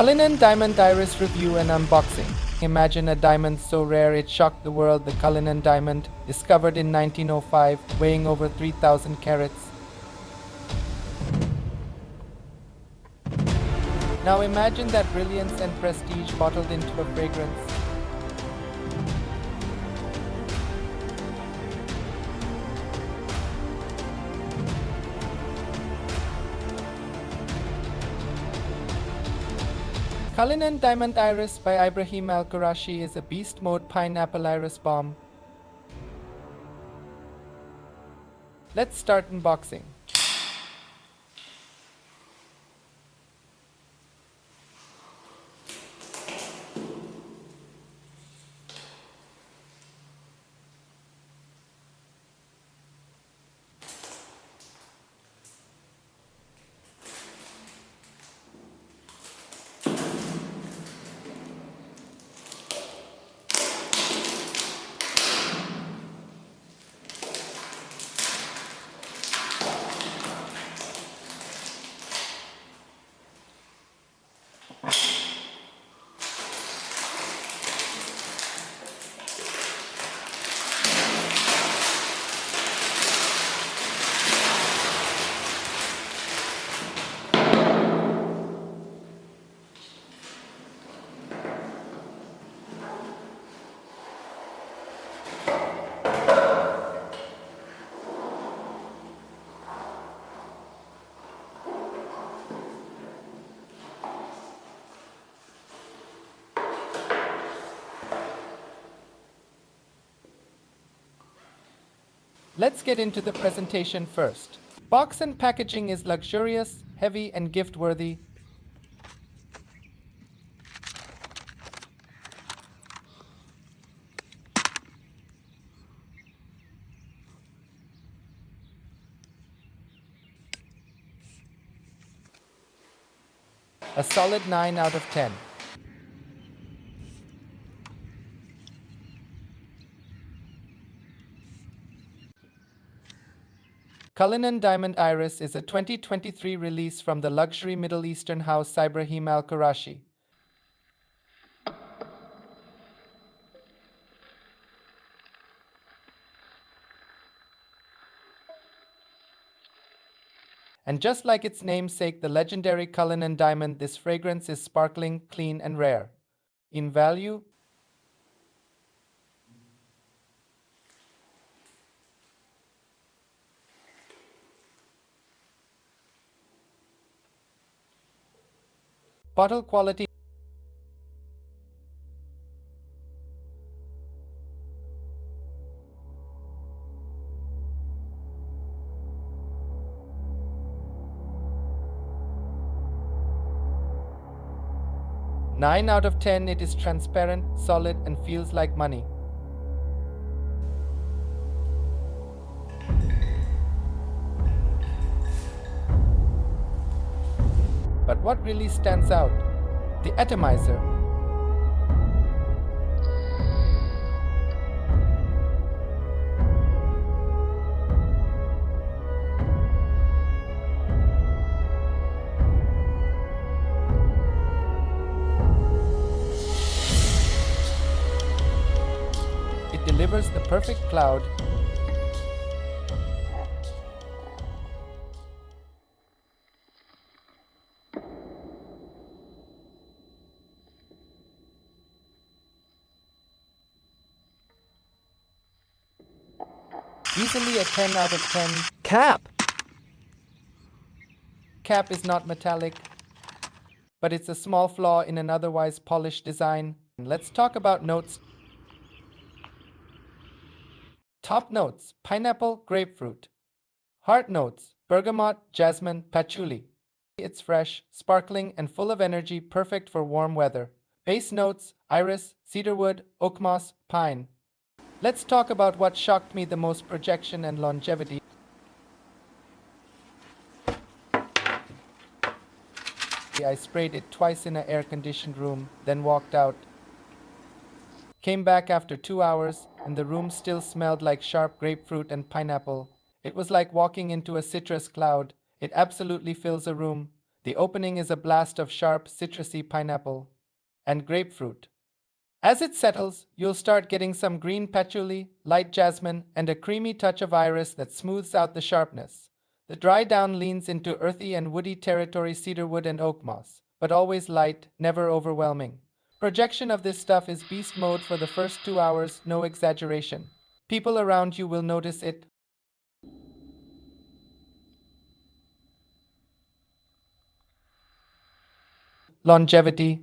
Cullinan Diamond Iris review and unboxing. Imagine a diamond so rare it shocked the world. The Cullinan Diamond, discovered in 1905, weighing over 3,000 carats. Now imagine that brilliance and prestige bottled into a fragrance. Cullinan Diamond Iris by Ibraheem Al Qurashi is a beast mode pineapple iris bomb. Let's start unboxing. Let's get into the presentation first. Box and packaging is luxurious, heavy, and gift-worthy. A solid 9 out of 10. Cullinan Diamond Iris is a 2023 release from the luxury Middle Eastern house Ibraheem Al Qurashi. And just like its namesake, the legendary Cullinan Diamond, this fragrance is sparkling, clean, and rare. In value, bottle quality, "9 out of 10. It is transparent, solid, and feels like money." But what really stands out? The atomizer. It delivers the perfect cloud. Easily a 10 out of 10. Cap! Cap is not metallic, but it's a small flaw in an otherwise polished design. Let's talk about notes. Top notes: pineapple, grapefruit. Heart notes: bergamot, jasmine, patchouli. It's fresh, sparkling, and full of energy, perfect for warm weather. Base notes: iris, cedarwood, oak moss, pine. Let's talk about what shocked me the most: projection and longevity. I sprayed it twice in an air-conditioned room, then walked out. Came back after 2 hours, and the room still smelled like sharp grapefruit and pineapple. It was like walking into a citrus cloud. It absolutely fills a room. The opening is a blast of sharp, citrusy pineapple and grapefruit. As it settles, you'll start getting some green patchouli, light jasmine, and a creamy touch of iris that smooths out the sharpness. The dry down leans into earthy and woody territory, cedarwood and oak moss, but always light, never overwhelming. Projection of this stuff is beast mode for the first 2 hours, no exaggeration. People around you will notice it. Longevity.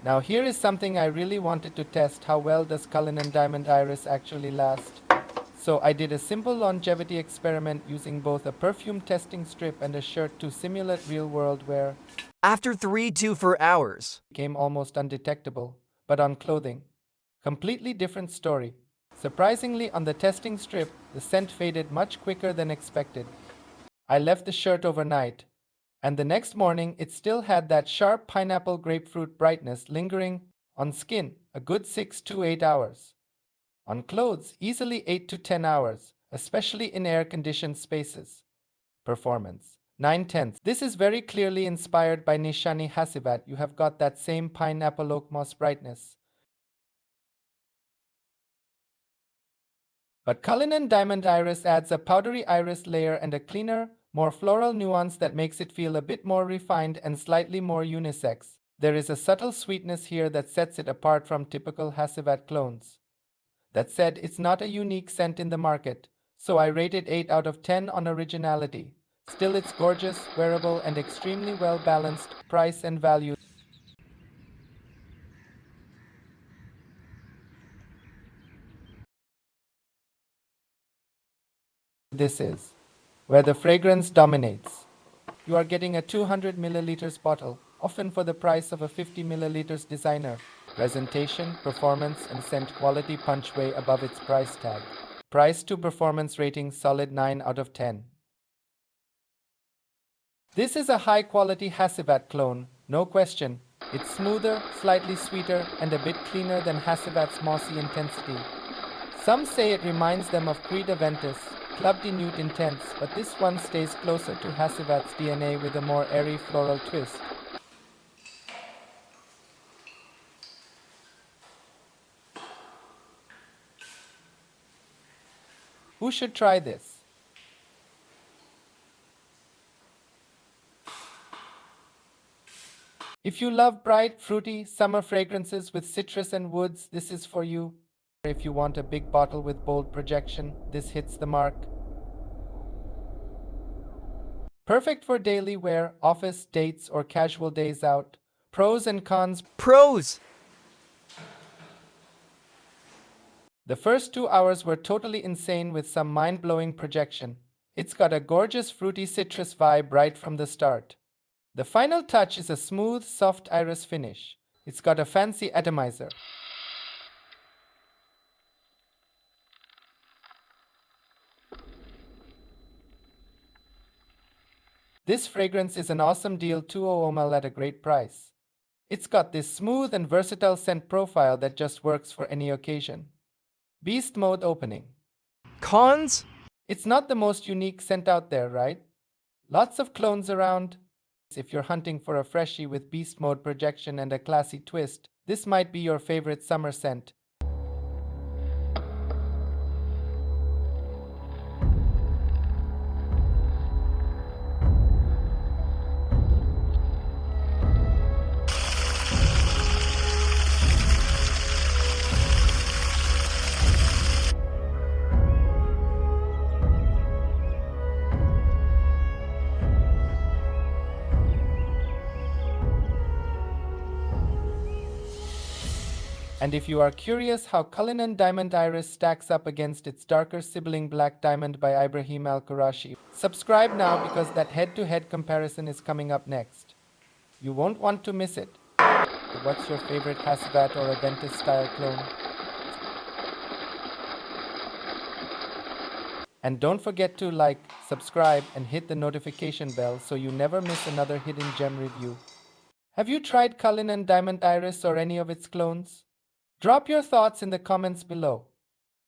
Now here is something I really wanted to test: how well does Cullinan Diamond Iris actually last? So I did a simple longevity experiment using both a perfume testing strip and a shirt to simulate real-world wear. After 3 to 4 hours, It became almost undetectable, but on clothing, completely different story. Surprisingly, on the testing strip, the scent faded much quicker than expected. I left the shirt overnight, and the next morning it still had that sharp pineapple grapefruit brightness lingering on skin a good 6 to 8 hours. On clothes, easily 8 to 10 hours, especially in air-conditioned spaces. Performance 9/10. This is very clearly inspired by Nishane Hacivat. You have got that same pineapple oak moss brightness. But Cullinan Diamond Iris adds a powdery iris layer and a cleaner, more floral nuance that makes it feel a bit more refined and slightly more unisex. There is a subtle sweetness here that sets it apart from typical Hacivat clones. That said, it's not a unique scent in the market, so I rate it 8 out of 10 on originality. Still, it's gorgeous, wearable, and extremely well balanced, price and value. This is where the fragrance dominates. You are getting a 200 milliliters bottle, often for the price of a 50 milliliters designer. Presentation, performance, and scent quality punch way above its price tag. Price to performance rating solid 9 out of 10. This is a high-quality Hacivat clone, no question. It's smoother, slightly sweeter, and a bit cleaner than Hacivat's mossy intensity. Some say it reminds them of Creed Aventus, Club de Nude Intense, but this one stays closer to Hacivat's DNA with a more airy floral twist. Who should try this? If you love bright, fruity, summer fragrances with citrus and woods, this is for you. If you want a big bottle with bold projection, this hits the mark. Perfect for daily wear, office, dates, or casual days out. Pros and cons. pros. The first 2 hours were totally insane with some mind-blowing projection. It's got a gorgeous fruity citrus vibe right from the start. The final touch is a smooth, soft iris finish. It's got a fancy atomizer. This fragrance is an awesome deal, 200 ml at a great price. It's got this smooth and versatile scent profile that just works for any occasion. Beast mode opening. Cons? It's not the most unique scent out there, right? Lots of clones around. If you're hunting for a freshie with beast mode projection and a classy twist, this might be your favorite summer scent. And if you are curious how Cullinan Diamond Iris stacks up against its darker sibling Black Diamond by Ibraheem Al Qurashi, subscribe now because that head-to-head comparison is coming up next. You won't want to miss it. What's your favorite Hacivat or Aventus style clone? And don't forget to like, subscribe, and hit the notification bell so you never miss another hidden gem review. Have you tried Cullinan Diamond Iris or any of its clones? Drop your thoughts in the comments below.